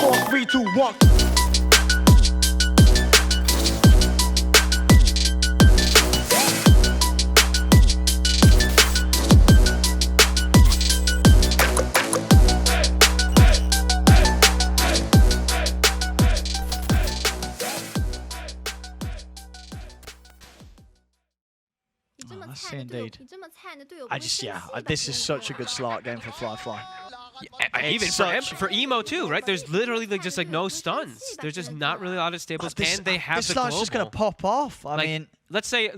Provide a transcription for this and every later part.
4, 3, 2, 1. Indeed. This is such a good start game for Fly. Yeah, even for Emo too, right? There's literally like just like no stuns. There's just not really a lot of stables, and they have the global. This just gonna pop off. I mean, let's say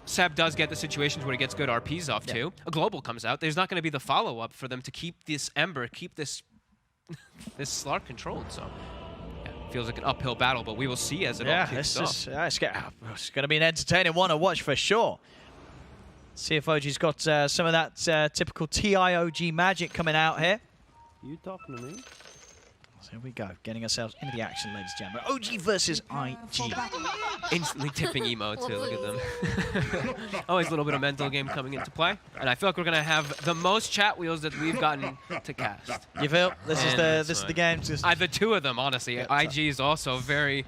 Seb does get the situations where he gets good RPs off too. A global comes out. There's not gonna be the follow up for them to keep this Ember, keep this this Slark controlled. So. Feels like an uphill battle, but we will see as it all kicks off. It's going to be an entertaining one to watch for sure. See if OG's got some of that typical TIOG magic coming out here. You talking to me? So here we go, getting ourselves into the action, ladies and gentlemen. OG versus IG. Instantly tipping Emo too, look at them. Always a little bit of mental game coming into play. And I feel like we're going to have the most chat wheels that we've gotten to cast. You feel? This is the game. The two of them, honestly. IG is also very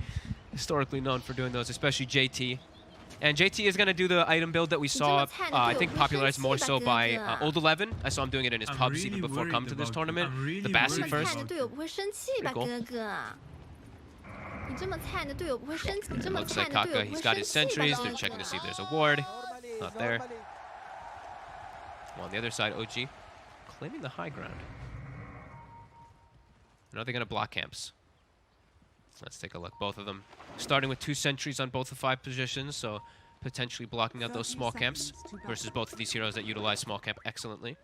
historically known for doing those, especially JT. And JT is going to do the item build that we saw, I think, popularized more so by Old 11. I saw him doing it in his pubs even before coming to this tournament. The Bassi first. Pretty cool. It looks like Kaka, he's got his sentries. They're checking to see if there's a ward. Not there. Well, on the other side, OG claiming the high ground. And are they going to block camps? Let's take a look. Both of them starting with 2 sentries on both the 5 positions, so potentially blocking out those small camps versus both of these heroes that utilize small camp excellently.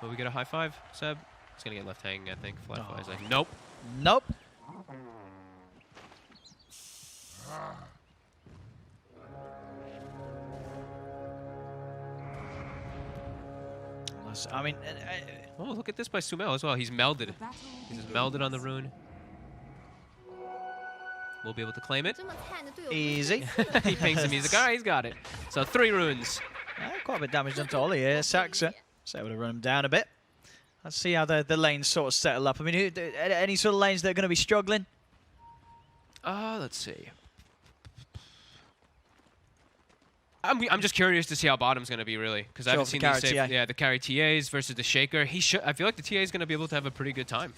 Will we get a high five, Seb? It's going to get left hanging, I think. Fly's like, nope. Nope. I mean, oh, look at this by Sumail as well. He's melded. He's just melded on the rune. We'll be able to claim it. Easy. He pings him. He's like, all right, he's got it. So 3 runes. Quite a bit of damage done to Ollie here. Saxa. So able to run him down a bit. Let's see how the lanes sort of settle up. I mean, any sort of lanes that are going to be struggling? Let's see. I'm just curious to see how bottom's going to be, really, because I haven't seen these the carry TAs versus the Shaker. I feel like the TA is going to be able to have a pretty good time.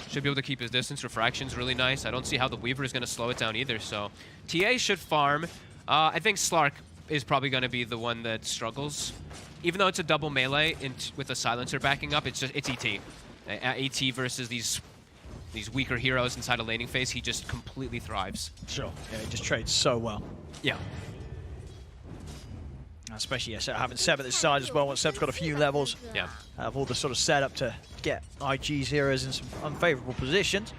Should be able to keep his distance. Refraction's really nice. I don't see how the Weaver is going to slow it down either. So TA should farm. I think Slark is probably going to be the one that struggles. Even though it's a double melee with a silencer backing up, it's ET. ET versus these weaker heroes inside a laning phase, he just completely thrives. Sure. Yeah, he just trades so well. Yeah. Especially having Seb at this side as well. Once Seb's got a few levels, have all the sort of setup to get IG's heroes in some unfavorable positions.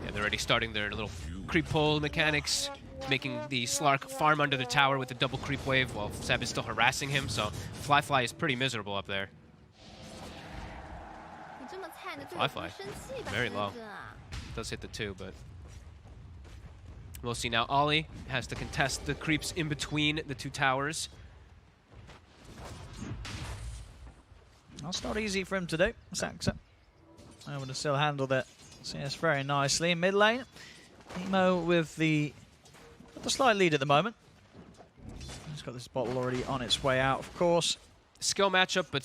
Yeah, they're already starting their little creep pull mechanics, making the Slark farm under the tower with the double creep wave while Seb is still harassing him. So Fly is pretty miserable up there. Fly, very low. Does hit the 2, but we'll see now. Ollie has to contest the creeps in between the 2 towers. That's not easy for him to do. Saxa able to still handle that CS very nicely in mid lane. Emo with the slight lead at the moment. He's got this bottle already on its way out, of course. Skill matchup, but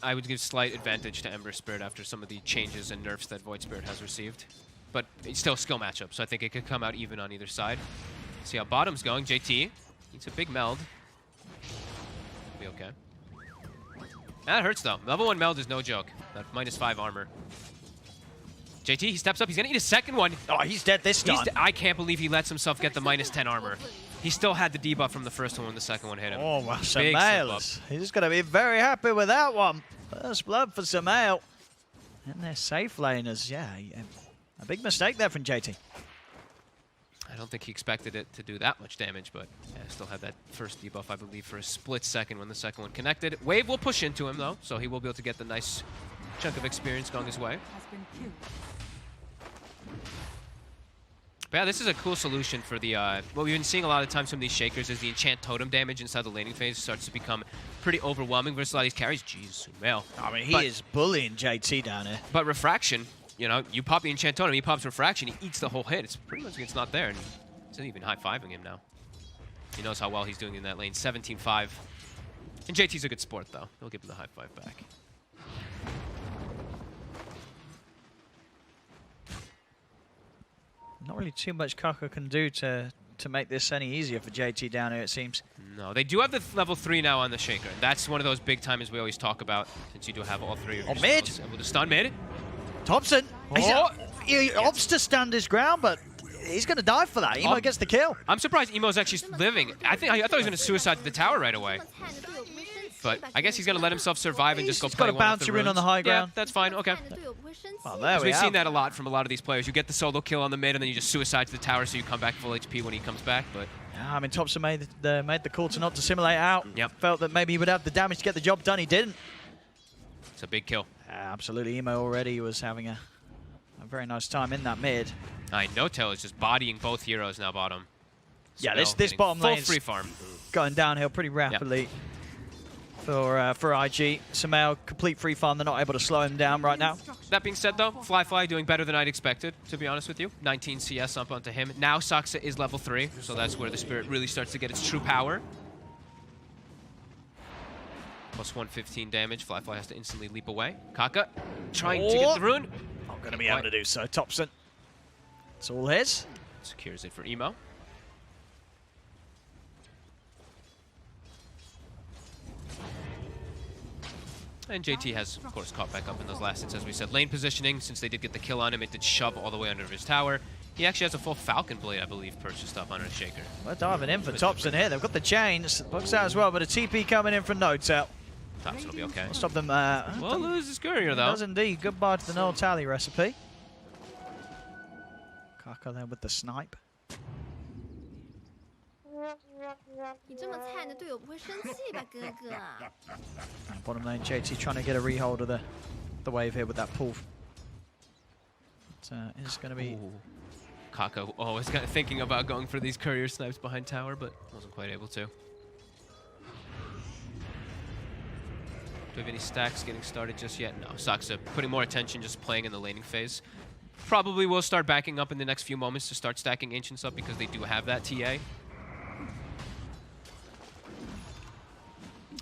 I would give slight advantage to Ember Spirit after some of the changes and nerfs that Void Spirit has received. But it's still a skill matchup, so I think it could come out even on either side. See how bottom's going. JT needs a big meld. Be okay. That hurts though. Level 1 meld is no joke. That -5 armor. JT, he steps up. He's gonna eat a second one. Oh, he's dead this time. I can't believe he lets himself get the -10 armor. He still had the debuff from the first one when the second one hit him. Oh, well, Sumail. He's gonna be very happy with that one. First blood for Sumail. And they're safe laners. Yeah, a big mistake there from JT. I don't think he expected it to do that much damage, but still had that first debuff, I believe, for a split second when the second one connected. Wave will push into him, though, so he will be able to get the nice chunk of experience going his way. But yeah, this is a cool solution for the, what we've been seeing a lot of times from these Shakers is the enchant totem damage inside the laning phase starts to become pretty overwhelming versus a lot of these carries. Jeez, Sumail. I mean, he is bullying JT down here. But Refraction, you know, you pop the enchant totem, he pops Refraction, he eats the whole hit. It's pretty much like it's not there, and he's not even high-fiving him now. He knows how well he's doing in that lane. 17-5. And JT's a good sport, though. He'll give him the high five back. Not really too much Kaka can do to make this any easier for JT down here, it seems. No, they do have the level 3 now on the Shaker. That's one of those big timers we always talk about, since you do have all 3 of your mid! spells. Able to stun mid. Thompson! Oh. He opts to stand his ground, but he's going to die for that. Emo gets the kill. I'm surprised Emo's actually living. I thought he was going to suicide to the tower right away. But I guess he's going to let himself survive and just go play one of the runes. He's got to bounce you in on the high ground. Yeah, that's fine. Okay. Well, there we've seen that a lot from a lot of these players. You get the solo kill on the mid, and then you just suicide to the tower so you come back full HP when he comes back. But yeah, I mean, Thompson made the call to not to simulate out. Yep. Felt that maybe he would have the damage to get the job done. He didn't. It's a big kill. Absolutely. Emo already was having a very nice time in that mid. No-Tail is just bodying both heroes now bottom. Yeah, this bottom lane free farm. Going downhill pretty rapidly. Yep. For IG. Sumail, complete free farm. They're not able to slow him down right now. That being said, though, Fly doing better than I'd expected, to be honest with you. 19 CS up onto him. Now Saksa is level 3, so that's where the Spirit really starts to get its true power. Plus 115 damage. Fly has to instantly leap away. Kaka trying to get the rune. Not going to be able to do so. Thompson. It's all his. Secures it for Emo. And JT has, of course, caught back up in those last hits, as we said. Lane positioning, since they did get the kill on him, it did shove all the way under his tower. He actually has a full Falcon Blade, I believe, purchased up on his Shaker. We're diving in for Thompson here. They've got the chains. Books out as well, but a TP coming in from No-Tail. Thompson will be okay. We'll stop them. We'll lose his courier, though. Does indeed. Goodbye to the no tally recipe. Kaka there with the snipe. Bottom lane, JT trying to get a rehold of the wave here with that pull. It's going to be... Kaka was kind of thinking about going for these courier snipes behind tower, but wasn't quite able to. Do we have any stacks getting started just yet? No. Saksa putting more attention, just playing in the laning phase. Probably will start backing up in the next few moments to start stacking Ancients up because they do have that TA.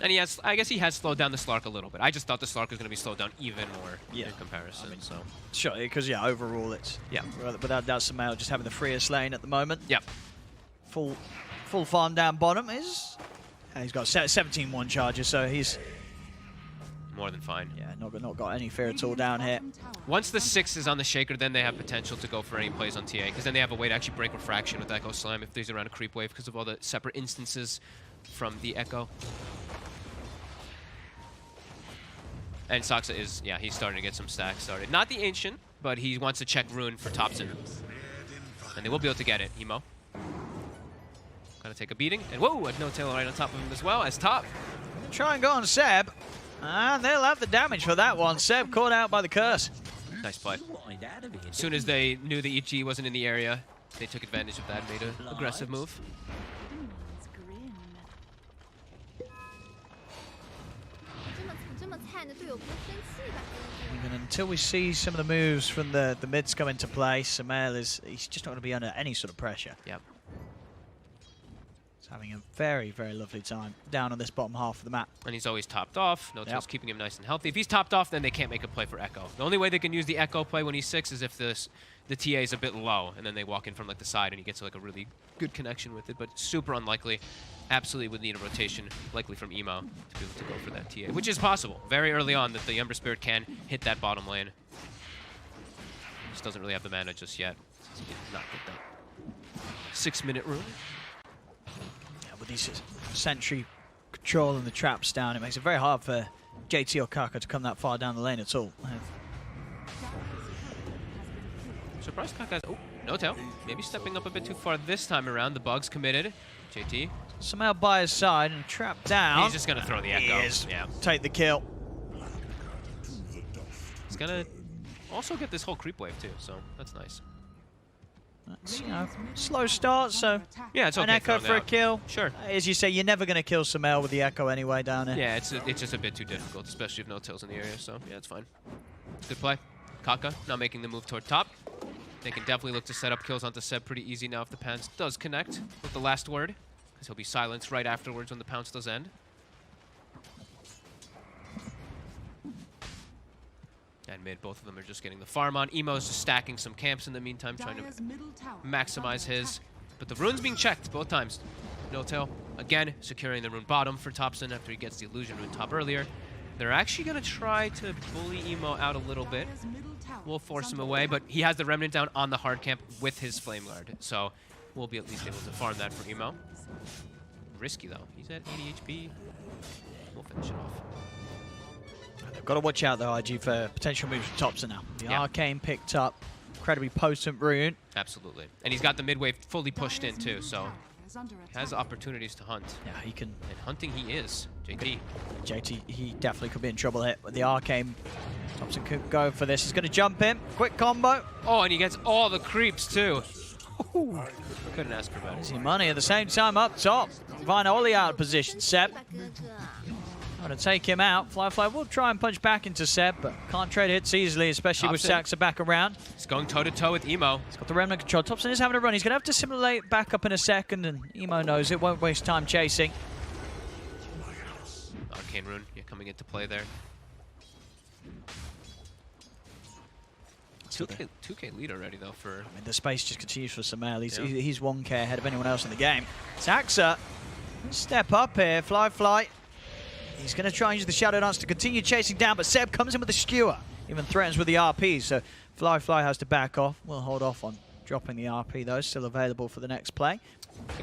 And I guess he has slowed down the Slark a little bit. I just thought the Slark was going to be slowed down even more in comparison. I mean, so sure, because overall it's without doubt Sumail just having the freest lane at the moment. Yep. Full farm down bottom is. He's got 17 one charges, so he's more than fine. Yeah, not got any fear at all down here. Once the 6 is on the Shaker, then they have potential to go for any plays on TA, because then they have a way to actually break Refraction with Echo Slam if there's around a creep wave because of all the separate instances from the Echo. And Saksa is, he's starting to get some stacks started. Not the Ancient, but he wants to check Rune for Thompson. And they will be able to get it. Emo. Gonna take a beating. And whoa, a No-Tail right on top of him as well as top. Try and go on Seb. And they'll have the damage for that one. Seb caught out by the curse. Nice play. As soon as they knew the EG wasn't in the area, they took advantage of that and made an aggressive move. Even until we see some of the moves from the mids come into play, Sumail he's just not going to be under any sort of pressure. Yep. He's having a very, very lovely time down on this bottom half of the map. And he's always topped off. No-Tail's keeping him nice and healthy. If he's topped off, then they can't make a play for Echo. The only way they can use the Echo play when he's 6 is if the TA is a bit low, and then they walk in from like the side and he gets like a really good connection with it, but super unlikely. Absolutely would need a rotation, likely from Emo, to be able to go for that TA, which is possible. Very early on that the Ember Spirit can hit that bottom lane. Just doesn't really have the mana just yet. He did not get that 6-minute rune. Yeah, with these Sentry controlling the traps down, it makes it very hard for JT or Kaka to come that far down the lane at all. Surprised Kaka's... Oh, No-Tail. Maybe stepping up a bit too far this time around. The bug's committed. JT. Sumail by his side and trapped down. He's just going to throw the Echo. Yeah. Take the kill. He's going to also get this whole creep wave too, so that's nice. That's, slow start, so yeah, it's okay. An Echo for a kill. Sure. As you say, you're never going to kill Sumail with the Echo anyway down there. Yeah, it's just a bit too difficult, especially if no tails in the area, so yeah, it's fine. Good play. Kaka now making the move toward top. They can definitely look to set up kills onto Seb pretty easy now if the pounce does connect with the last word, because he'll be silenced right afterwards when the pounce does end. And mid, both of them are just getting the farm on. Emo's just stacking some camps in the meantime, trying to maximize his. But the rune's being checked both times. No tail, again, securing the rune bottom for Topson after he gets the illusion rune top earlier. They're actually going to try to bully Emo out a little bit. We'll force him away, but he has the Remnant down on the hard camp with his Flame Guard. So we'll be at least able to farm that for Emo. Risky, though. He's at 80 HP. We'll finish it off. They've got to watch out, though, IG, for potential moves from Topson now. The Arcane picked up. Incredibly potent rune. Absolutely. And he's got the mid wave fully pushed in, too, so has opportunities to hunt. Yeah, he can. And hunting he is. JT, he definitely could be in trouble here with the Arcane. Topson could go for this. He's going to jump in. Quick combo. Oh, and he gets all the creeps, too. Ooh. Couldn't ask for better. Easy money at the same time up top. Vine Oli out of position. Seb. Going to take him out. Fly will try and punch back into Seb, but can't trade hits easily, especially with Saxa back around. He's going toe-to-toe with Emo. He's got the Remnant control. Topson is having a run. He's going to have to simulate back up in a second, and Emo knows it. Won't waste time chasing. Arcane Rune, yeah, coming into play there. 2K lead already, though, for... I mean, the space just continues for Sumail. He's 1K ahead of anyone else in the game. Saxa, step up here. Fly. He's going to try and use the Shadow Dance to continue chasing down, but Seb comes in with the Skewer. Even threatens with the RP, so Fly has to back off. We'll hold off on dropping the RP, though. Still available for the next play.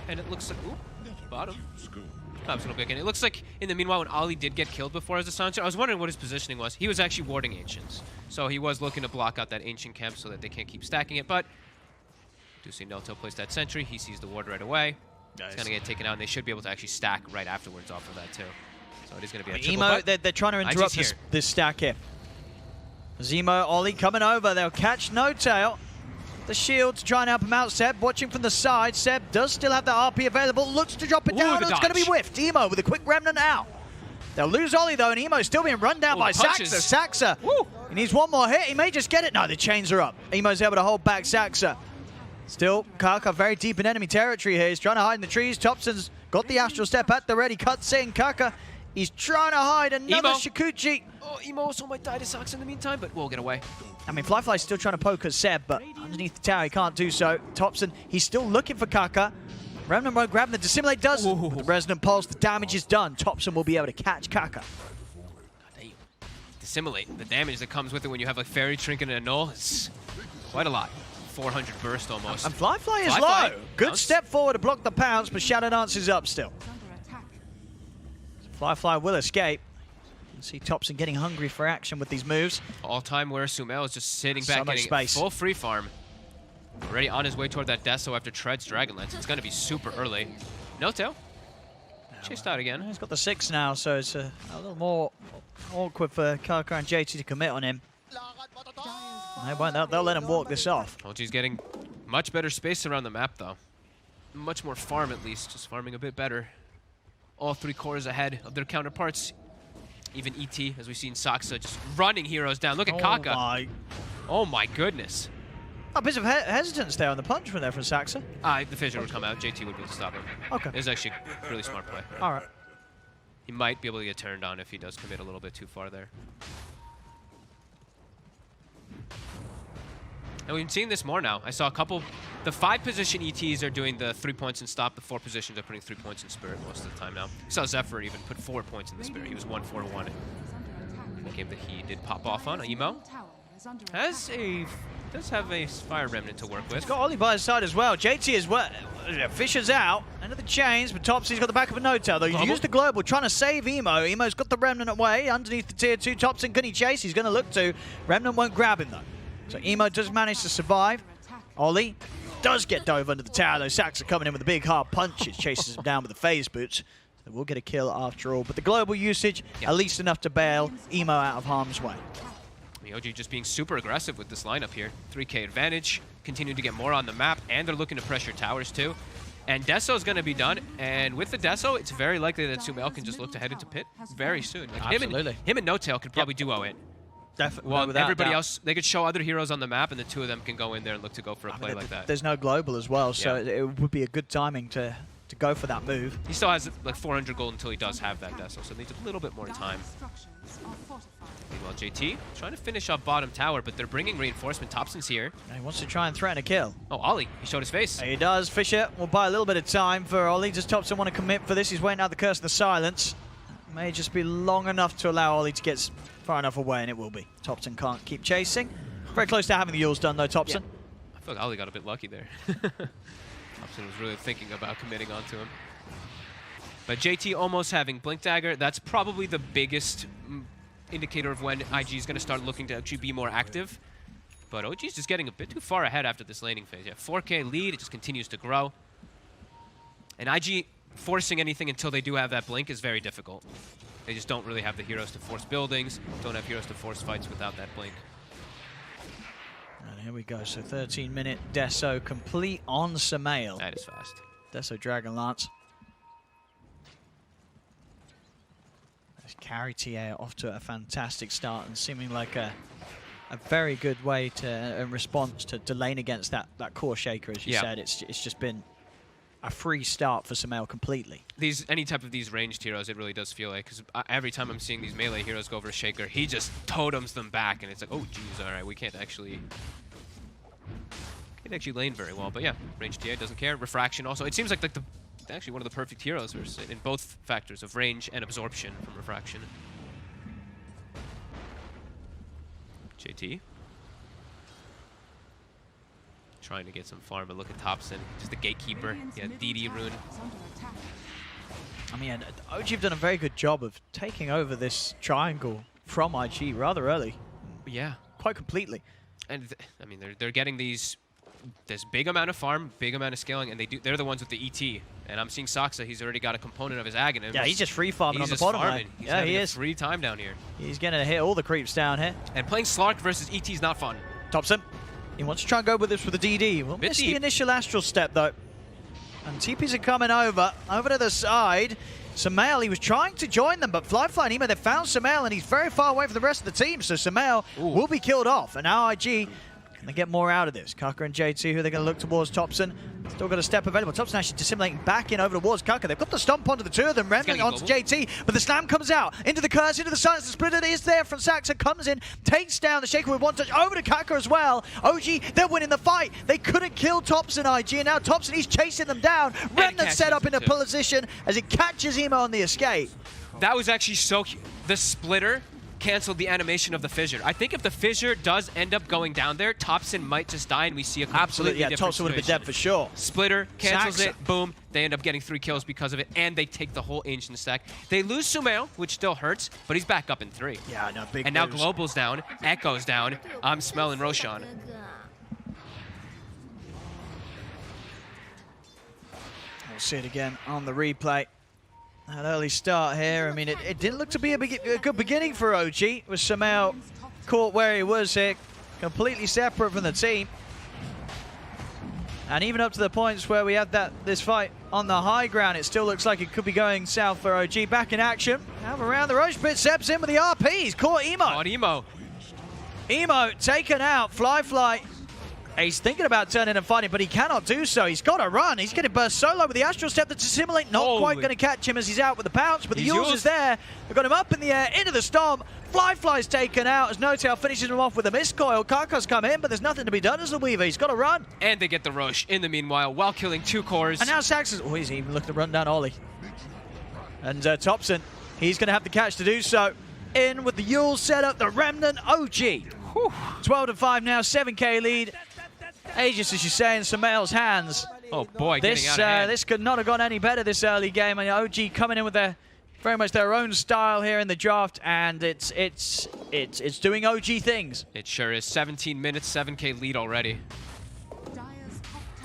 And it looks like... Ooh, bottom. I was going to pick in. It looks like, in the meanwhile, when Ollie did get killed before as a silencer, I was wondering what his positioning was. He was actually warding Ancients. So he was looking to block out that Ancient camp so that they can't keep stacking it, but... Do see Noto place that sentry. He sees the ward right away. Nice. It's going to get taken out, and they should be able to actually stack right afterwards off of that, too. So it is going to be a triple Emo, they're trying to interrupt this stack here. Zemo, Ollie coming over. They'll catch No Tail. The shield to try and help him out. Seb watching from the side. Seb does still have the RP available. Looks to drop it down. It's going to be whiffed. Emo with a quick Remnant out. They'll lose Ollie, though, and Emo's still being run down by Saxa. Saxa, he needs one more hit. He may just get it. No, the chains are up. Emo's able to hold back Saxa. Still, Kaka very deep in enemy territory here. He's trying to hide in the trees. Topson's got the Astral Step at the ready. Cuts in. Kaka, he's trying to hide another Shikuchi. Oh, Emo also might die to Saxa in the meantime, but we'll get away. I mean, Fly's still trying to poke at Seb, but underneath the tower, he can't do so. Topson, he's still looking for Kaka. Remnant won't grab him. The Dissimulate does. With the Resonant Pulse, the damage is done. Topson will be able to catch Kaka. God damn. Dissimulate, the damage that comes with it when you have a Fairy Trinket and a Null, it's quite a lot. 400 burst almost. And Fly is low. Good step forward to block the pounce, but Shadow Dance is up still. Fly will escape. See Topson getting hungry for action with these moves. All-time where Sumail is just sitting back, getting full free farm. Already on his way toward that Deso after Tread's Dragonlance. It's going to be super early. No tail. Chased out again. He's got the 6 now, so it's a little more awkward for Kaka and JT to commit on him. They won't. They'll let him walk this off. OG's getting much better space around the map, though. Much more farm, at least. Just farming a bit better. All 3 cores ahead of their counterparts. Even ET, as we've seen Saxa just running heroes down. Look at Kaka. Oh my goodness. A bit of hesitance there on the punch from Saxa. The fissure would come out. JT would be able to stop him. Okay. It was actually a really smart play. All right. He might be able to get turned on if he does commit a little bit too far there. And we've seen this more now. I saw a couple. The 5 position ETs are doing the 3 points and stop. The 4 positions are putting 3 points in Spirit most of the time now. I saw Zephyr even put 4 points in the Spirit. He was 1-4-1 in the game that he did pop off on. Emo does have a Fire Remnant to work with. He's got Ollie by his side as well. JT as well. Fisher's out. End of the chains, but Topsy's got the back of a No-Tail, though. He's used the Global, trying to save Emo. Emo's got the Remnant away. Underneath the tier 2, Topson, can he chase? He's going to look to. Remnant won't grab him, though. So Emo does manage to survive. Ollie does get dove under the tower, though. Saxa coming in with the big hard punches, chases him down with the phase boots. So we'll get a kill after all. But the global usage, at least enough to bail Emo out of harm's way. The OG just being super aggressive with this lineup here. 3K advantage. continuing to get more on the map, and they're looking to pressure towers too. And Deso is going to be done, and with the Deso, it's very likely that Sumail can just look to head into pit very soon. Like Absolutely. Him and No-Tail could probably duo it. Definitely. Well, everybody else, they could show other heroes on the map, and the two of them can go in there and look to go for a play like that. There's no global as well, so it would be a good timing to go for that move. He still has like 400 gold until he does have that Deso, so needs a little bit more time. Meanwhile, JT trying to finish up bottom tower, but they're bringing reinforcement. Thompson's here. And he wants to try and threaten a kill. Oh, Ollie, he showed his face. He does. Fisher will buy a little bit of time for Ollie. Does Thompson want to commit for this? He's waiting out the curse of the silence. May just be long enough to allow Ollie to get far enough away, and it will be. Thompson can't keep chasing. Very close to having the Yules done, though, Thompson. Yeah. I feel like Ollie got a bit lucky there. Thompson was really thinking about committing onto him. But JT almost having Blink Dagger. That's probably the biggest indicator of when IG is going to start looking to actually be more active. But OG's just getting a bit too far ahead after this laning phase. Yeah, 4K lead, it just continues to grow. And IG forcing anything until they do have that blink is very difficult. They just don't really have the heroes to force buildings, don't have heroes to force fights without that blink. And here we go, so 13-minute Deso complete on Sumail. That is fast. Deso Dragon Lance. Carry TA off to a fantastic start and seeming like a very good way to in response to lane against that core shaker, as you said. It's just been a free start for Sumail completely. Any type of these ranged heroes, it really does feel like, because every time I'm seeing these melee heroes go over a shaker, he just totems them back, and it's like, oh geez, all right, we can't actually lane very well. But yeah, ranged TA doesn't care. Refraction also. It seems like actually one of the perfect heroes in both factors of range and absorption from refraction. JT trying to get some farm, but look at Thompson, just a gatekeeper. Yeah, DD rune. I mean, OG have done a very good job of taking over this triangle from IG rather early. Yeah, quite completely. And I mean, they're getting this big amount of farm, big amount of scaling, and they're the ones with the ET. And I'm seeing Saksa, he's already got a component of his Aghanim. Yeah, he's just free farming on the bottom lane. He's having a free time down here. He's going to hit all the creeps down here. And playing Slark versus ET is not fun. Thompson, he wants to try and go with this with the DD. We'll miss the initial astral step, though. And TPs are coming over to the side. Sumail, he was trying to join them, but Flyfly and Emo, they found Sumail, and he's very far away from the rest of the team, so Sumail will be killed off. And now IG, can they get more out of this? Kaka and JT, who they're going to look towards. Thompson, still got a step available. Thompson actually dissimulating back in over towards Kaka. They've got the stomp onto the two of them, Remnant onto JT, but the slam comes out. Into the curse, into the silence. The splitter is there from Saxa, comes in, takes down the Shaker with one touch, over to Kaka as well. OG, they're winning the fight. They couldn't kill Thompson, IG, and now Thompson, he's chasing them down. Remnant set up in a position as it catches Emo on the escape. That was actually so cute. The splitter canceled the animation of the fissure. I think if the fissure does end up going down there, Thompson might just die and we see a completely different Thompson would have been dead for sure. Splitter cancels it, boom, they end up getting 3 kills because of it, and they take the whole ancient stack. They lose Sumail, which still hurts, but he's back up in 3. Yeah, no, big And now Global's down, Echo's down, I'm smelling Roshan. We'll see it again on the replay. An early start here. I mean, it didn't look to be a good beginning for OG. With Sumail caught where he was here, completely separate from the team. And even up to the points where we had this fight on the high ground, it still looks like it could be going south for OG. Back in action. Now around the Roche pit, steps in with the RP. He's caught Emo. Caught Emo. Emo taken out. Flyfly. He's thinking about turning and fighting, but he cannot do so. He's got to run. He's getting burst solo with the Astral Step to dissimulate. Not quite going to catch him as he's out with the pounce, but the Yules is there. They've got him up in the air, into the storm. Flyfly's taken out as No-Tail finishes him off with a miscoil. Kaka's come in, but there's nothing to be done as the Weaver. He's got to run. And they get the Roche in the meanwhile while killing 2 cores. And now Saxon's... Oh, he's even looking to run down Ollie. And Thompson, he's going to have the catch to do so. In with the Yules setup, the Remnant OG. 12-5 now, 7K lead. Aegis, as you say, in Sumail's hands. Oh boy, getting out of hand. This could not have gone any better this early game. I mean, OG coming in with very much their own style here in the draft, and it's doing OG things. It sure is. 17 minutes, 7K lead already.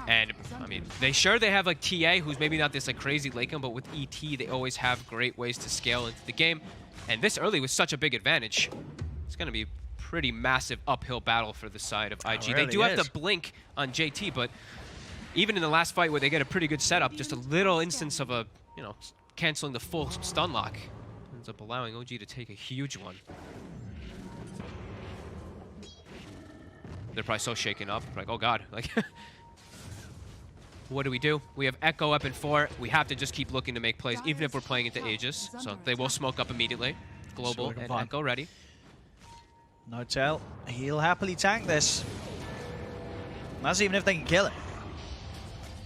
And I mean, they have like TA, who's maybe not this like crazy late game, but with ET, they always have great ways to scale into the game. And this early was such a big advantage. It's gonna be pretty massive uphill battle for the side of IG. Really they do have to blink on JT, but even in the last fight where they get a pretty good setup, just a little instance of a, canceling the full stun lock ends up allowing OG to take a huge one. They're probably so shaken up, like, oh god, like, what do? We have Echo up in 4. We have to just keep looking to make plays, even if we're playing into Aegis. So they will smoke up immediately. Global and Echo ready. Notel, he'll happily tank this. That's even if they can kill it.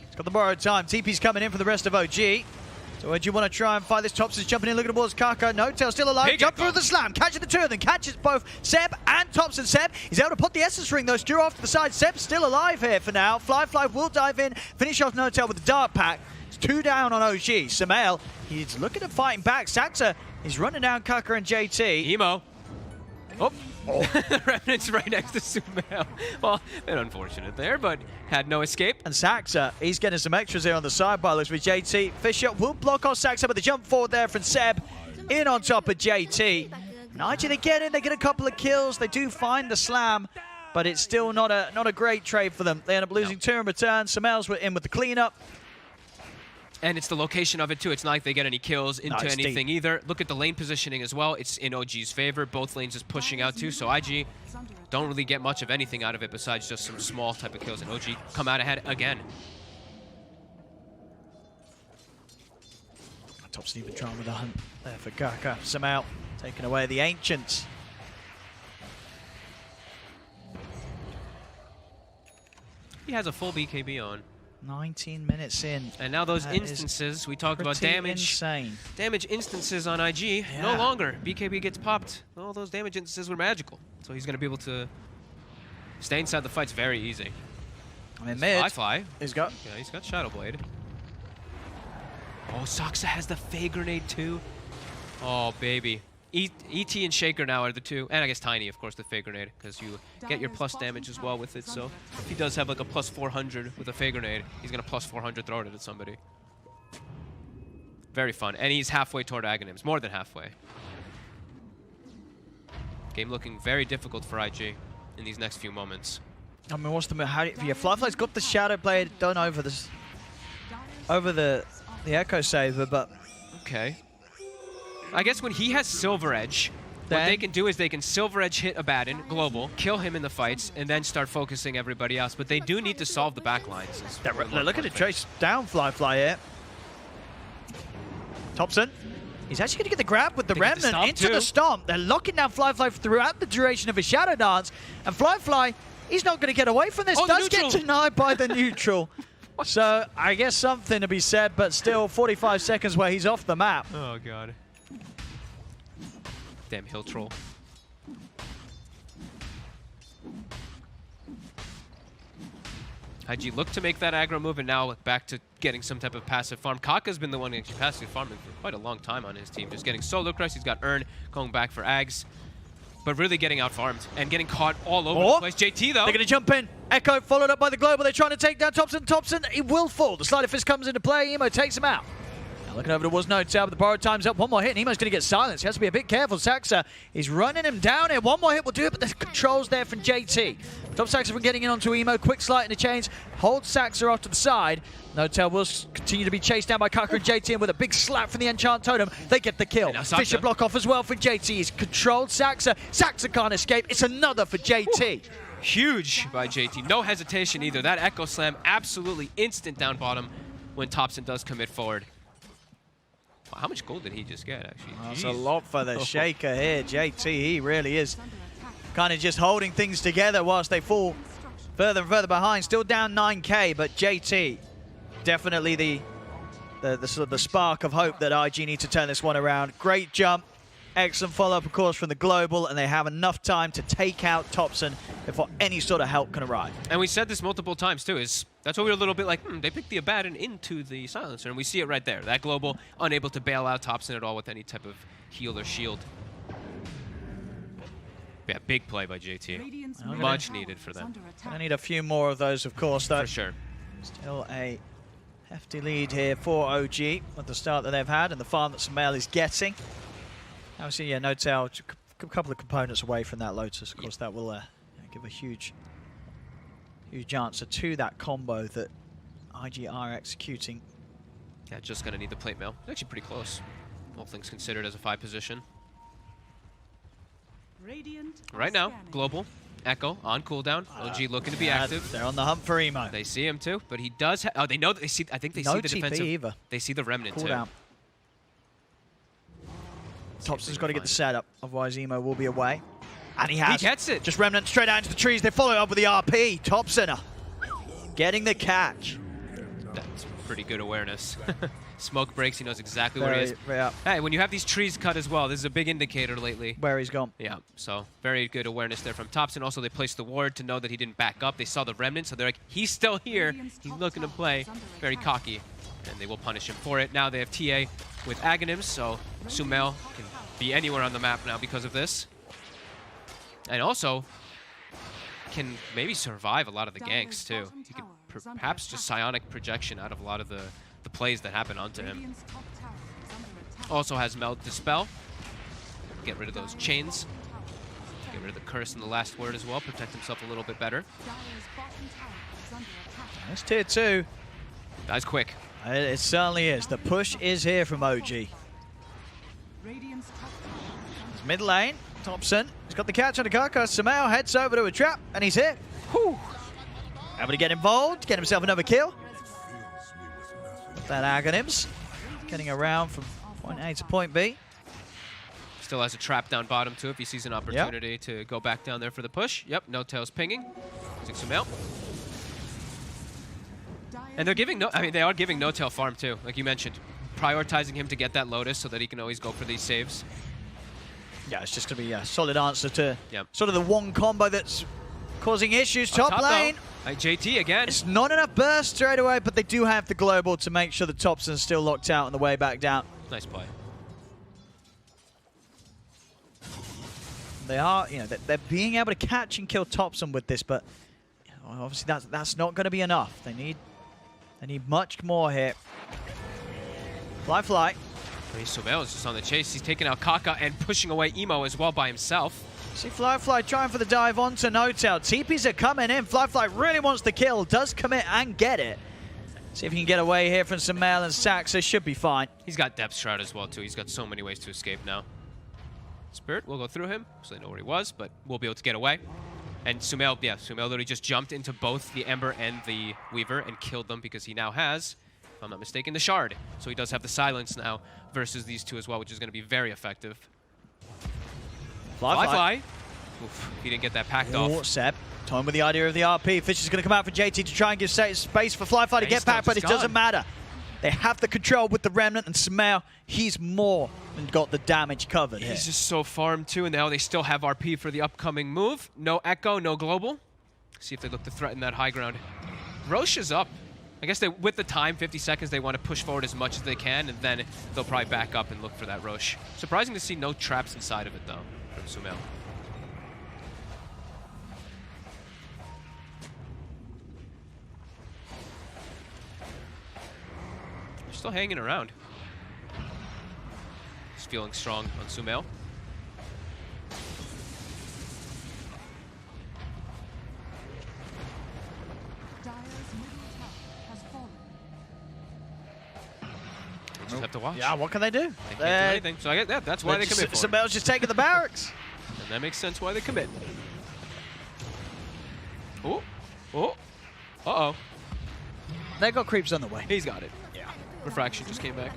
He's got the borrowed time. TP's coming in for the rest of OG. So do you want to try and fight this? Thompson's jumping in, looking towards Kaka. Notel still alive. Jump through the slam. Catching the two of them. Catches both Seb and Thompson. Seb is able to put the Essence Ring, though. Steer off to the side. Seb's still alive here for now. Fly will dive in. Finish off Notel with the Dark Pack. It's 2 down on OG. Samael, he's looking at fighting back. Saxa is running down Kaka and JT. Emo. Oh. Remnant's right next to Sumail. Well, bit unfortunate there, but had no escape. And Saxa, he's getting some extras here on the sidebar. Looks with JT. Fisher will block off Saxa, but the jump forward there from Seb. In on top of JT. And IG, they get in, they get a couple of kills. They do find the slam, but it's still not a great trade for them. They end up losing 2 in return. Samael's in with the cleanup. And it's the location of it, too. It's not like they get any kills into anything deep. either. Look at the lane positioning as well. It's in OG's favor. Both lanes is pushing out, too. So IG don't really get much of anything out of it besides just some small type of kills. And OG come out ahead again. Thompson even trying with the hunt there for Kaka. Somehow taking away the Ancients. He has a full BKB on. 19 minutes in. And now those instances, we talked about damage. Insane. Damage instances on IG, no longer. BKB gets popped. All those damage instances were magical. So he's going to be able to stay inside the fights very easy. I mean, mid. Fly. He's got Shadow Blade. Oh, Saxa has the Fey Grenade too. Oh, baby. ET and Shaker now are the two, and I guess Tiny, of course, the Fey Grenade, because you get your plus damage as well with it, so if he does have like a plus 400 with a Fey Grenade, he's going to plus 400 throw it at somebody. Very fun, and he's halfway toward Aghanims, more than halfway. Game looking very difficult for IG in these next few moments. I mean, what's the Flyfly's got the Shadow Blade done over this, the Echo Saver, but okay. I guess when he has Silver Edge, what they can do is they can Silver Edge hit Abaddon, global, kill him in the fights, and then start focusing everybody else. But they do need to solve the backlines. Look at the chase down Flyfly here. Thompson. He's actually going to get the grab with the Remnant into the Stomp. They're locking down Flyfly throughout the duration of his Shadow Dance. And Flyfly, he's not going to get away from this. Does get denied by the neutral. So I guess something to be said, but still 45 seconds where he's off the map. Oh, God. Damn hill troll. IG look to make that aggro move, and now back to getting some type of passive farm. Kaka's been the one actually passive farming for quite a long time on his team. Just getting solo crush. He's got Earn going back for Ags. But really getting out farmed and getting caught all over the place. JT, though. They're going to jump in. Echo followed up by the Global. They're trying to take down Thompson. Thompson, he will fall. The Slider Fist comes into play. Emo takes him out. Now looking over towards Notel, but the borrowed time's up. One more hit, and Emo's going to get silenced. He has to be a bit careful. Saxa is running him down here. One more hit will do it, but there's controls there from JT. Top Saxa from getting in onto Emo. Quick slide in the chains. Holds Saxa off to the side. Notel will continue to be chased down by Kaka and JT, and with a big slap from the Enchant Totem, they get the kill. Fisher block off as well for JT. He's controlled Saxa. Saxa can't escape. It's another for JT. Huge by JT. No hesitation either. That Echo Slam, absolutely instant down bottom when Thompson does commit forward. Wow, how much gold did he just get, actually? That's a lot for the Shaker here. JT, he really is kind of just holding things together whilst they fall further and further behind. Still down 9k, but JT, definitely the sort of the spark of hope that IG need to turn this one around. Great jump. Excellent follow-up, of course, from the Global, and they have enough time to take out Thompson before any sort of help can arrive. And we said this multiple times, too, is that's what we were a little bit like, they picked the Abaddon into the Silencer, and we see it right there. That Global, unable to bail out Thompson at all with any type of heal or shield. Yeah, big play by JT. Much needed for them. I need a few more of those, of course, though. For sure. Still a hefty lead here for OG at the start that they've had, and the farm that Samael is getting. Obviously, yeah, Notel couple of components away from that Lotus. Of course, that will give a huge answer to that combo that IG are executing. Yeah, just going to need the plate mail. Actually pretty close, all things considered, as a 5 position. Right now, Global, Echo on cooldown. OG looking to be active. They're on the hunt for Emo. They see him too, but he does oh, they know, they see, I think they see the defensive. Either. They see the Remnant too. Cooldown. Thompson's got to get the setup, otherwise Emo will be away. And he has. He gets it. Just Remnant straight out into the trees. They follow it up with the RP. Thompson getting the catch. That's pretty good awareness. Smoke breaks, he knows exactly where he is. Yeah. Hey, when you have these trees cut as well, this is a big indicator lately. Where he's gone. Yeah, so very good awareness there from Thompson. Also, they placed the ward to know that he didn't back up. They saw the Remnant, so they're like, he's still here. He's looking to play. Very cocky, and they will punish him for it. Now they have TA with Aghanims, so Sumail can be anywhere on the map now because of this. And also, can maybe survive a lot of the ganks, too. He could perhaps just psionic projection out of a lot of the plays that happen onto him. Also has Meld Dispel. Get rid of those chains. Get rid of the curse in the last word as well. Protect himself a little bit better. That's tier 2. That's quick. It certainly is. The push is here from OG. It's mid lane. Thompson. He's got the catch on the Kaka. Sumail heads over to a trap, and he's here. Whew. Able to get involved, get himself another kill. That Aghanims getting around from point A to point B. Still has a trap down bottom too if he sees an opportunity to go back down there for the push. Yep, No Tail's pinging. Using Sumail. And they're giving they are giving No Tail farm too, like you mentioned. Prioritizing him to get that Lotus so that he can always go for these saves. Yeah, it's just going to be a solid answer to sort of the one combo that's causing issues. Top lane. JT again. It's not enough burst straight away, but they do have the global to make sure the Thompson's still locked out on the way back down. Nice play. They are, they're being able to catch and kill Thompson with this, but obviously that's not going to be enough. They need much more here. Fly. Sumail is just on the chase. He's taking out Kaka and pushing away Emo as well by himself. See Fly trying for the dive onto No Tail. TPs are coming in. Fly really wants the kill. Does commit and get it. See if he can get away here from Sumail and Saxa. Should be fine. He's got Depth Shroud as well, too. He's got so many ways to escape now. Spirit will go through him, so they know where he was, but we'll be able to get away. And Sumail literally just jumped into both the Ember and the Weaver and killed them because he now has, if I'm not mistaken, the Shard. So he does have the Silence now versus these two as well, which is going to be very effective. Fly. Oof, he didn't get that packed off. Seb, time with the idea of the RP. Fish is going to come out for JT to try and give space for Fly to get back, but it doesn't matter. They have the control with the Remnant, and Sumail, he's more than got the damage covered. He's just so farmed too, and now they still have RP for the upcoming move. No Echo, no Global. See if they look to threaten that high ground. Roche is up. I guess with the time, 50 seconds, they want to push forward as much as they can, and then they'll probably back up and look for that Roche. Surprising to see no traps inside of it, though, from Sumail. They're still hanging around. Just feeling strong on Sumail. Just have to watch. Yeah, what can they do? They can't do anything. So I get that. That's why they commit for it. Sumail's just taking the barracks. And that makes sense why they commit. Oh. Uh-oh. They got creeps on the way. He's got it. Yeah. Refraction just came back.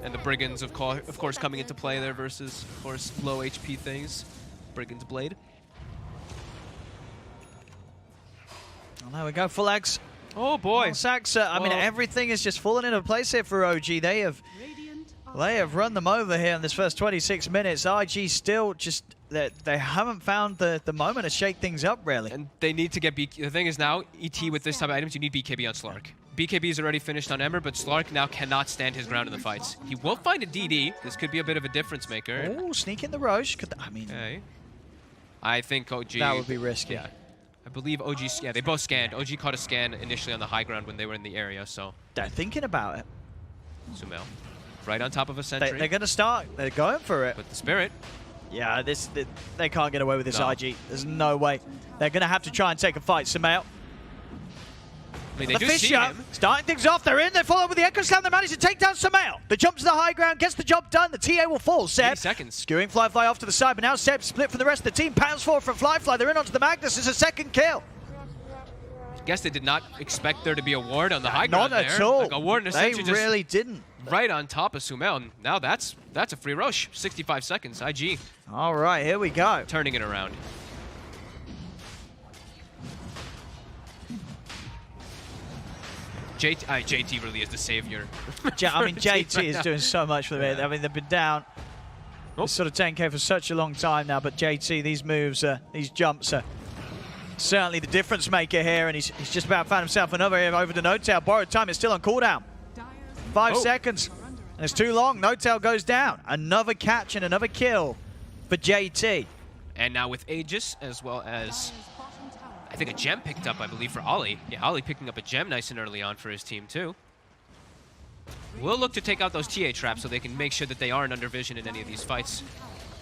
And the Brigands, of course, coming into play there versus, of course, low HP things. Brigand's Blade. Oh, there we go. Full X. Oh boy, Saxa. I mean, everything is just falling into place here for OG. They have run them over here in this first 26 minutes. IG still just they haven't found the moment to shake things up really. And they need to get the thing is now ET with this type of items, you need BKB on Slark. BKB is already finished on Ember, but Slark now cannot stand his ground in the fights. He will find a DD. This could be a bit of a difference maker. Oh, sneak in the Roche. I think OG. That would be risky. Yeah. I believe OG, they both scanned. OG caught a scan initially on the high ground when they were in the area, so. They're thinking about it. Sumail, right on top of a sentry. They're going to start. They're going for it. With the Spirit. Yeah, they can't get away with this, IG. There's no way. They're going to have to try and take a fight. Sumail. I mean, they do see him. Starting things off. They're in. They follow with the Echo Slam. They manage to take down Sumail. The jump to the high ground gets the job done. The TA will fall. Seb 80 seconds. skewing Flyfly off to the side, but now Seb split from the rest of the team. Pounds forward from Flyfly. They're in onto the Magnus. It's a second kill. I guess they did not expect there to be a ward on the high ground there. Not at all. Like a ward they really didn't. Right on top of Sumail. And now that's a free rush. 65 seconds. IG. All right, here we go. Turning it around. JT really is the savior. I mean, JT is doing so much for them. I mean, they've been down sort of 10k for such a long time now, but JT, these moves, these jumps are certainly the difference maker here, and he's just about found himself another here over to N0tail. Borrowed time is still on cooldown. 5 seconds. And it's too long. N0tail goes down. Another catch and another kill for JT. And now with Aegis, as well as I think a gem picked up, I believe, for Ollie. Yeah, Ollie picking up a gem nice and early on for his team, too. We'll look to take out those TA traps so they can make sure that they aren't under vision in any of these fights.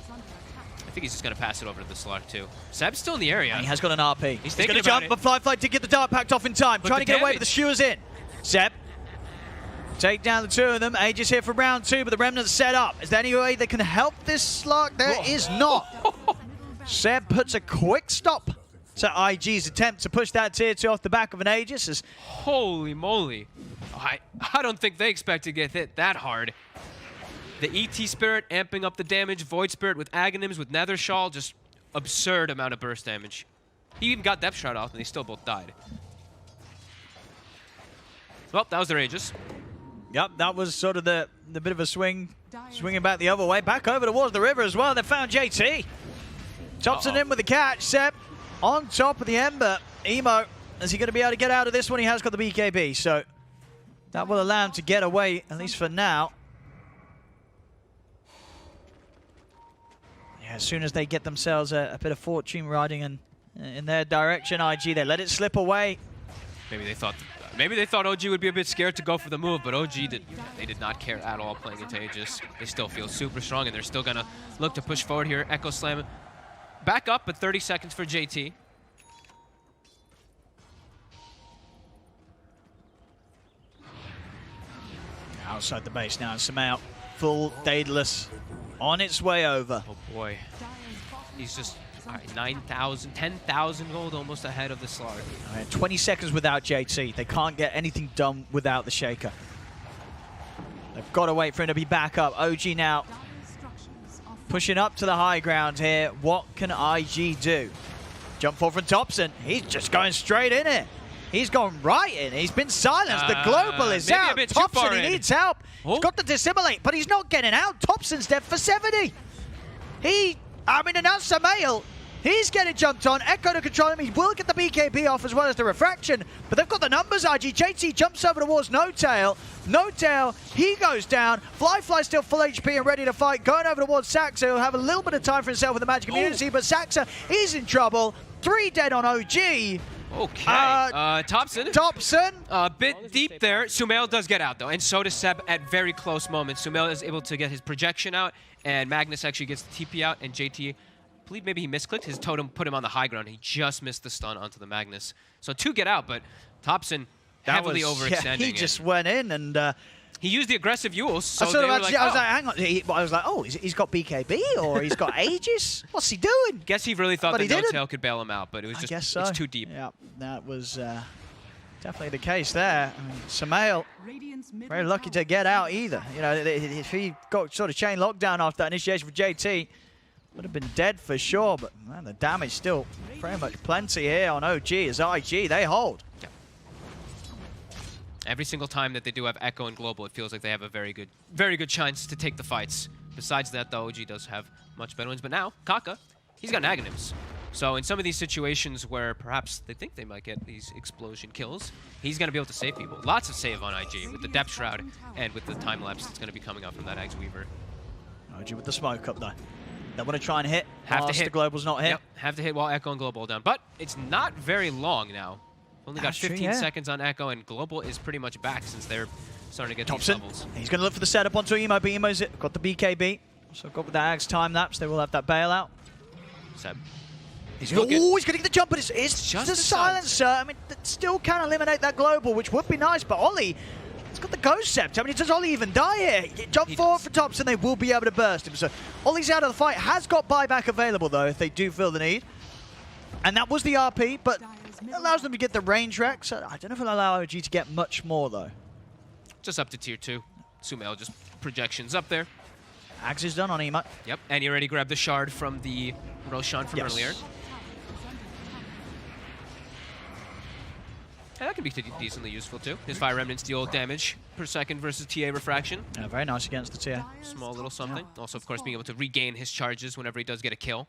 I think he's just going to pass it over to the Slark, too. Seb's still in the area. And he has got an RP. He's going to jump, but Flyfly did get the dart packed off in time. Trying to get away, but the Shewers in. Seb. Take down the two of them. Aegis here for round 2, but the Remnant's set up. Is there any way they can help this Slark? There is not. Seb puts a quick stop to IG's attempt to push that tier 2 off the back of an Aegis. Holy moly. I don't think they expect to get hit that hard. The ET Spirit amping up the damage, Void Spirit with Aghanims, with Nether Shawl, just absurd amount of burst damage. He even got Depth Shroud off and they still both died. Well, that was their Aegis. Yep, that was sort of the bit of a swing, swinging back the other way, back over towards the river as well. They found JT. Thompson in with the catch. Seb on top of the Ember. Emo, is he going to be able to get out of this one? He has got the BKB, so that will allow him to get away, at least for now. Yeah, as soon as they get themselves a bit of fortune riding in their direction, IG, they let it slip away. Maybe they thought OG would be a bit scared to go for the move, but OG they did not care at all playing into Aegis. They still feel super strong, and they're still going to look to push forward here. Echo Slam back up, but 30 seconds for JT. Outside the base now, and Sumail, full Daedalus on its way over. Oh boy. He's just 9,000, 10,000 gold almost ahead of the Slark. 20 seconds without JT. They can't get anything done without the Shaker. They've got to wait for him to be back up. OG now pushing up to the high ground here. What can IG do? Jump forward from Thompson. He's just going straight in it. He's gone right in. He's been silenced. The global is out. Thompson, he needs help. He's got to dissimulate, but he's not getting out. Thompson's dead for 70. And now Sumail, he's getting jumped on. Echo to control him. He will get the BKB off as well as the refraction, but they've got the numbers, IG. JT jumps over towards N0tail. N0tail, he goes down. Flyfly still full HP and ready to fight. Going over towards Saxa, who'll have a little bit of time for himself with the magic immunity, but Saxa, he's in trouble. 3 dead on OG. Okay. Thompson. A bit deep there. Sumail does get out, though, and so does Seb at very close moments. Sumail is able to get his projection out, and Magnus actually gets the TP out, and JT, I believe maybe he misclicked. His totem put him on the high ground. He just missed the stun onto the Magnus. So 2 get out, but Thompson heavily overextending. Yeah, he just went in and... he used the aggressive Yules, so I was like, hang on. I was like, oh, he's got BKB or he's got Aegis? What's he doing? Guess he really thought that N0tail could bail him out, but it was just it's too deep. Yeah, that was definitely the case there. I mean, Sumail, very lucky to get out either. You know, if he got sort of chain lockdown after that initiation for JT, would have been dead for sure, but man, the damage still very much plenty here on OG as IG, they hold. Yeah. Every single time that they do have Echo and Global, it feels like they have a very good chance to take the fights. Besides that, though, OG does have much better ones. But now, Kaka, he's got Aghanims. So in some of these situations where perhaps they think they might get these explosion kills, he's going to be able to save people. Lots of save on IG with the Depth Shroud and with the time lapse that's going to be coming up from that Axe Weaver. OG with the smoke up there. They want to try and hit. Have to hit. The Global's not hit. Yep, have to hit while Echo and Global are down. But it's not very long now. Only got 15 seconds on Echo, and Global is pretty much back since they're starting to get Thompson, these levels. He's going to look for the setup onto Emo, but Emo's got the BKB. So got with that Axe time lapse, they will have that bailout. Seb. He's going to get the jump, but it's just a silencer. I mean, that still can eliminate that global, which would be nice, but Ollie, he's got the Ghost Sept. I mean, does Ollie even die here? Jump forward for Thompson, they will be able to burst him. So Ollie's out of the fight, has got buyback available, though, if they do feel the need. And that was the RP, but it allows them to get the range rack. So I don't know if it'll allow OG to get much more, though. Just up to tier 2. Sumail just projections up there. Axe is done on Emo. Yep, and he already grabbed the shard from the Roshan from earlier. Yeah, that can be decently useful too. His Fire Remnants deal damage per second versus TA Refraction. Yeah, very nice against the TA. Small little something. Yeah. Also, of course, being able to regain his charges whenever he does get a kill.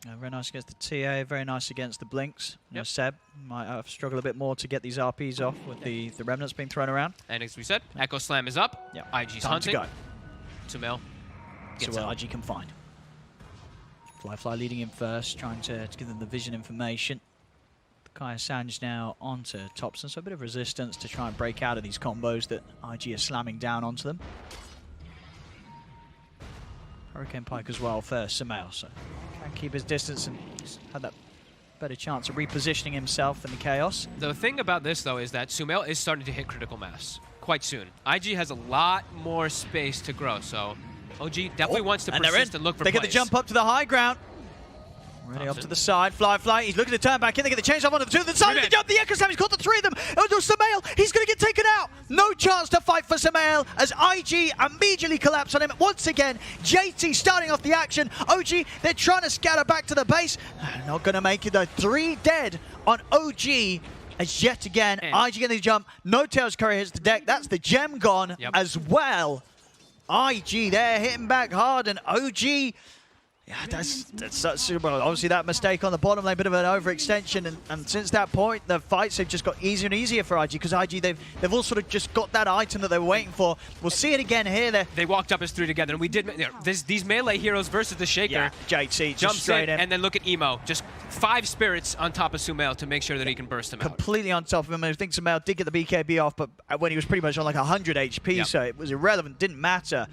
Yeah, very nice against the TA, very nice against the Blinks. You know, Seb might struggle a bit more to get these RPs off with the Remnants being thrown around. And as we said, Echo Slam is up. Yeah. IG's Time hunting. to go. Sumail. So IG can find. Fly leading in first, trying to give them the vision information. Kaya Sanj now onto Thompson, so a bit of resistance to try and break out of these combos that IG are slamming down onto them. Hurricane Pike as well for Sumail, so can keep his distance and had that better chance of repositioning himself in the chaos. The thing about this, though, is that Sumail is starting to hit critical mass quite soon. IG has a lot more space to grow, so OG definitely wants to persist and look for They plays. get the jump up to the high ground. Ready up to the side, Fly. He's looking to turn back in. They get the change off onto the two. The side of the jump, the Echo Slam. He's caught the three of them. Oh, no, Sumail. He's going to get taken out. No chance to fight for Sumail as IG immediately collapse on him. Once again, JT starting off the action. OG, they're trying to scatter back to the base. Not going to make it though. 3 dead on OG. As yet again, IG getting the jump. No Tails Courier hits the deck. That's the gem gone as well. IG, they're hitting back hard, and OG. Yeah, that's super. Obviously, that mistake on the bottom lane, bit of an overextension, and since that point, the fights have just got easier and easier for IG because IG they've all sort of just got that item that they were waiting for. We'll see it again here. They walked up as 3 together, and we did. These melee heroes versus the Shaker. Yeah, JT jumps straight in, and then look at Emo, just 5 spirits on top of Sumail to make sure that he can burst him out. Completely on top of him. I think Sumail did get the BKB off, but when he was pretty much on like 100 HP, so it was irrelevant. Didn't matter.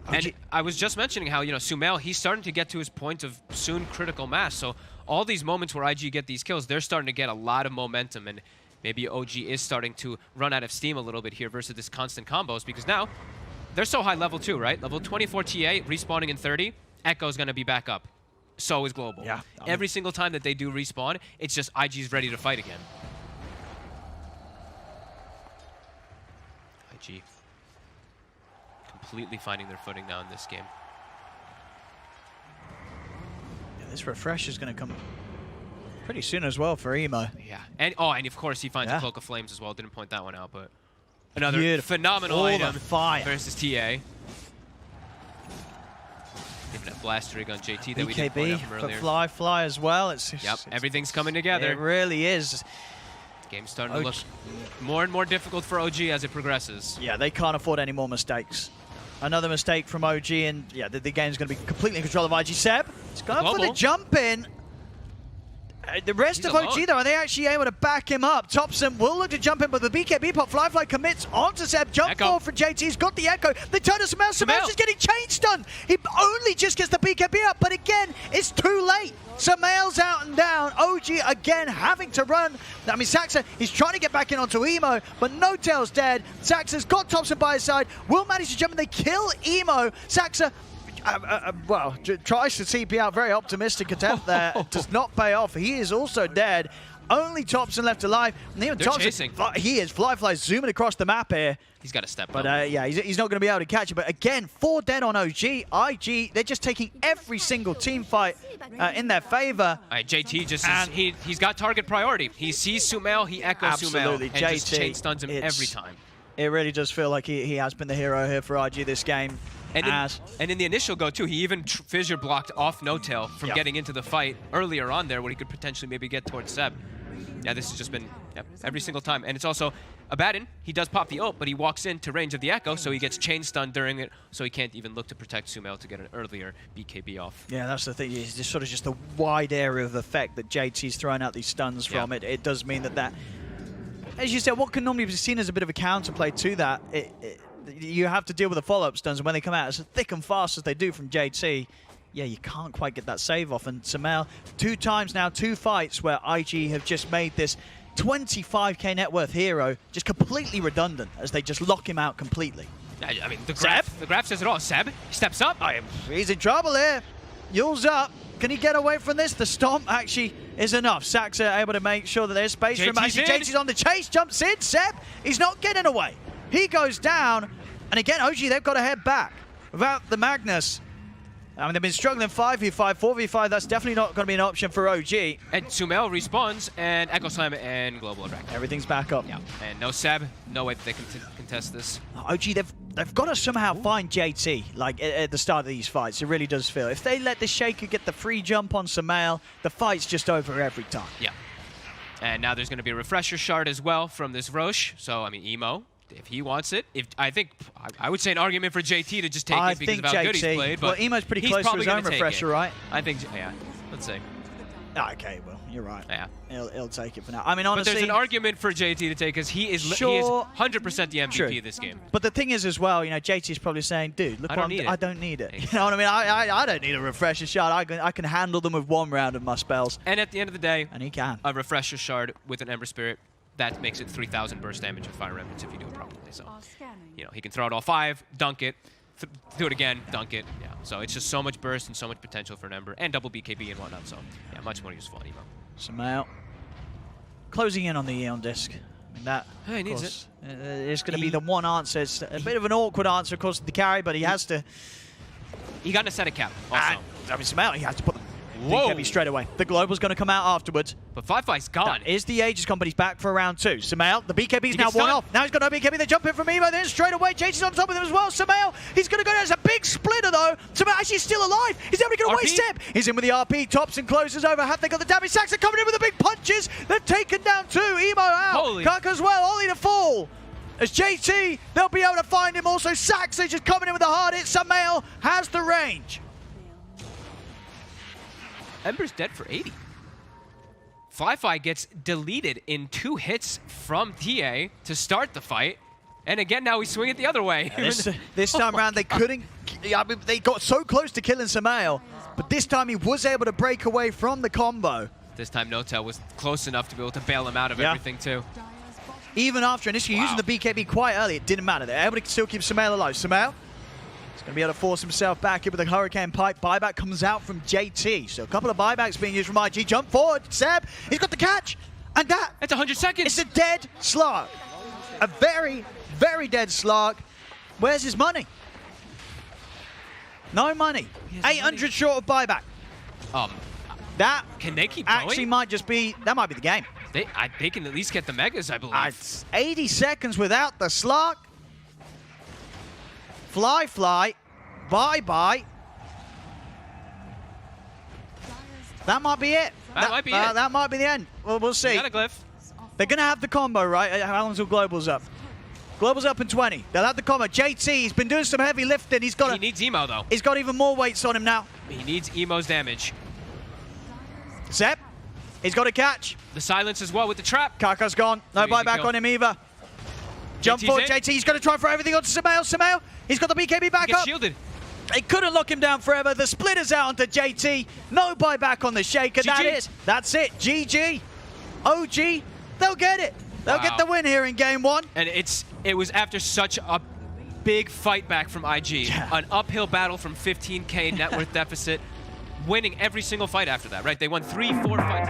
And I was just mentioning how, Sumail, he's starting to get to his point of soon critical mass. So all these moments where IG get these kills, they're starting to get a lot of momentum. And maybe OG is starting to run out of steam a little bit here versus this constant combos. Because now, they're so high level too, right? Level 24 TA, respawning in 30. Echo's going to be back up. So is Global. Yeah. Every single time that they do respawn, it's just IG's ready to fight again. IG. Completely finding their footing now in this game. Yeah, this refresh is going to come pretty soon as well for Emo. Yeah, and of course he finds a Cloak of Flames as well. Didn't point that one out, but another phenomenal item versus TA. Even a blaster rig on JT that we didn't point out from earlier. But Fly as well. It's everything's coming together. It really is. Game's starting to look more and more difficult for OG as it progresses. Yeah, they can't afford any more mistakes. Another mistake from OG, and yeah, the game's going to be completely in control of IG. Seb, it's going for the jump in. The rest of OG, though, are they actually able to back him up? Thompson will look to jump in, but the BKB pop, Fly commits onto Seb. Jump forward from JT. He's got the Echo. They turn to Sumail. Sumail's just getting chain stunned. He only just gets the BKB up, but again, it's too late. Sumail's out and down. OG again having to run. I mean, Saxa, he's trying to get back in onto Emo, but No Tail's dead. Saxa's got Thompson by his side. Will manage to jump and they kill Emo. Saxa, well, tries to TP out. Very optimistic attempt there. Does not pay off. He is also dead. Only Thompson left alive. And even Thompson, chasing. He is. Fly zooming across the map here. He's got to step up. But yeah, he's not going to be able to catch it. But again, 4 dead on OG. IG, they're just taking every single team fight in their favor. All right, JT just he's got target priority. He sees Sumail, he echoes Sumail, and just chain stuns him every time. It really does feel like he has been the hero here for IG this game. And in the initial go, too, he even fissure blocked off No Tail from getting into the fight earlier on there where he could potentially maybe get towards Seb. Yeah, this has just been every single time. And it's also Abaddon. He does pop the ult, but he walks into range of the Echo, so he gets chain stunned during it, so he can't even look to protect Sumail to get an earlier BKB off. Yeah, that's the thing. It's just sort of just the wide area of effect that JT's throwing out these stuns from. It does mean that, as you said, what can normally be seen as a bit of a counterplay to that, you have to deal with the follow-up stuns, and when they come out as thick and fast as they do from JT, yeah, you can't quite get that save off. And Sumail, 2 times now, 2 fights where IG have just made this 25k net worth hero just completely redundant as they just lock him out completely. I mean, the graph says it all. Seb, he steps up. He's in trouble here. Yule's up. Can he get away from this? The stomp actually is enough. Saxa able to make sure that there's space for him. Actually, JT's on the chase, jumps in. Seb, he's not getting away. He goes down. And again, OG, they've got to head back. Without the Magnus, I mean, they've been struggling 5v5, 4v5. That's definitely not going to be an option for OG. And Sumail respawns, and Echo Slam and Global Attract. Everything's back up. Yeah, and no Seb, no way that they can contest this. OG, they've got to somehow find JT, like, at the start of these fights. It really does feel. If they let the Shaker get the free jump on Sumail, the fight's just over every time. Yeah. And now there's going to be a refresher shard as well from this Roche. So, I mean, Emo, if he wants it, I would say an argument for JT to just take it because of how good he's played. But well, Emo's pretty close to his own refresher, right? I think, yeah. Let's see. Okay, well, you're right. Yeah. He'll take it for now. I mean, honestly, but there's an argument for JT to take because he is 100% the MVP of this game. But the thing is as well, you know, JT's probably saying, dude, look, I don't need it. You know what I mean? I don't need a refresher shard. I can handle them with 1 round of my spells. And at the end of the day, and he can. A refresher shard with an Ember Spirit, that makes it 3,000 burst damage of Fire Remnants if you do it properly. So, you know, he can throw it all 5, dunk it, do it again, dunk it. Yeah. So it's just so much burst and so much potential for an Ember and double BKB and whatnot. So, yeah, much more useful on Emo. Sumail closing in on the Eon disc. I mean, that he needs it. It's going to be the one answer. It's a bit of an awkward answer, of course, to the carry, but he has to. He got a set of cap. Also, I mean, Sumail, he has to put the BKB straight away. The Global's going to come out afterwards. But Firefly's gone. That is the Aegis combo. He's back for round 2. Sumail, the BKB's now 1 off. Now he's got no BKB. They jump in from Evo. Then straight away, JT's on top of him as well. Sumail, he's going to go down. There's a big splitter though. Sumail actually still alive. He's never going to waste step. He's in with the RP. Tops and closes over. Have they got the damage? Saxa coming in with the big punches. They're taken down too. Emo out. Kaka as well. Only to fall. As JT, they'll be able to find him. Also, Saxa just coming in with a hard hit. Sumail has the range. Ember's dead for 80. Fly gets deleted in 2 hits from TA to start the fight. And again, now we swing it the other way. This time around, they couldn't. I mean, they got so close to killing Sumail, but this time he was able to break away from the combo. This time, Notel was close enough to be able to bail him out of everything, too. Even after initially using the BKB quite early, it didn't matter. They're able to still keep Sumail alive. Sumail going to be able to force himself back in with a Hurricane Pipe. Buyback comes out from JT. So a couple of buybacks being used from IG. Jump forward. Seb, he's got the catch. And that's 100 seconds. It's a dead slug. A very, very dead slug. Where's his money? No money. 800 short of buyback. That can they keep going? Actually might just be, that might be the game. They can at least get the megas, I believe. 80 seconds without the slug. Fly, bye-bye. That might be it. That might be it. That might be the end. Well, we'll see. Got a glyph. They're going to have the combo, right? How long's the Global's up? Global's up in 20. They'll have the combo. JT, he's been doing some heavy lifting. He needs Emo, though. He's got even more weights on him now. He needs Emo's damage. Seb, he's got a catch. The silence as well with the trap. Kaka's gone. No buyback on him either. Jump forward, JT. He's going to try for everything onto Sumail. Sumail, he's got the BKB back up. Shielded. They couldn't lock him down forever. The splitter's out onto JT. No buyback on the Shaker. That's it. GG. OG, they'll get it. They'll get the win here in game 1. And it was after such a big fight back from IG. Yeah. An uphill battle from 15K net worth deficit. Winning every single fight after that, right? They won 3-4 fights.